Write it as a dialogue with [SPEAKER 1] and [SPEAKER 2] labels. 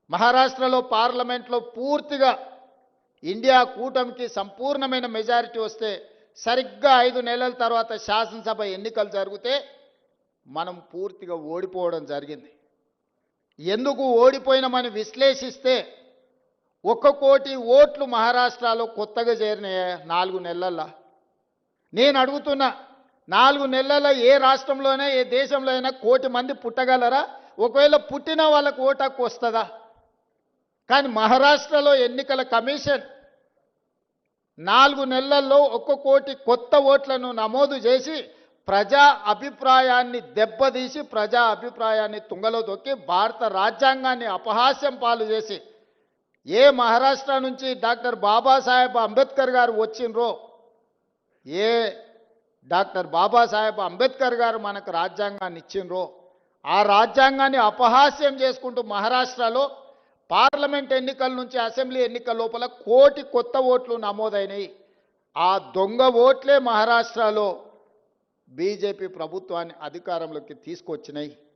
[SPEAKER 1] మహారాష్ట్రలో పార్లమెంట్లో పూర్తిగా ఇండియా కూటమికి సంపూర్ణమైన మెజారిటీ వస్తే సరిగ్గా 5 నెలల తర్వాత శాసనసభ ఎన్నికలు జరిగితే మనం పూర్తిగా ఓడిపోవడం జరిగింది. ఎందుకు ఓడిపోయినామని విశ్లేషిస్తే 1 కోటి ఓట్లు మహారాష్ట్రలో కొత్తగా చేరినాయి 4 నెలల్లో. నేను అడుగుతున్నా, 4 నెలల్లో ఏ రాష్ట్రంలోనే ఏ దేశంలో అయినా 1 కోటి మంది పుట్టగలరా? ఒకవేళ పుట్టిన వాళ్ళకు ఓటు హక్కు వస్తుందా? కానీ మహారాష్ట్రలో ఎన్నికల కమిషన్ 4 నెలల్లో 1 కోటి కొత్త ఓట్లను నమోదు చేసి ప్రజా అభిప్రాయాన్ని దెబ్బతీసి ప్రజా అభిప్రాయాన్ని తుంగలో తొక్కి భారత రాజ్యాంగాన్ని అపహాస్యం పాలు చేసి ఏ మహారాష్ట్ర నుంచి డాక్టర్ బాబాసాహెబ్ అంబేద్కర్ గారు వచ్చిండ్రో, ఏ డాక్టర్ బాబాసాహెబ్ అంబేద్కర్ గారు మనకు రాజ్యాంగాన్ని ఇచ్చిండ్రో ఆ రాజ్యాంగాన్ని అపహాస్యం చేసుకుంటూ మహారాష్ట్రలో పార్లమెంట్ ఎన్నికల నుంచి అసెంబ్లీ ఎన్నికల లోపల 1 కోటి కొత్త ఓట్లు నమోదైనాయి. ఆ దొంగ ఓట్లే మహారాష్ట్రలో బీజేపీ ప్రభుత్వాన్ని అధికారంలోకి తీసుకొచ్చినాయి.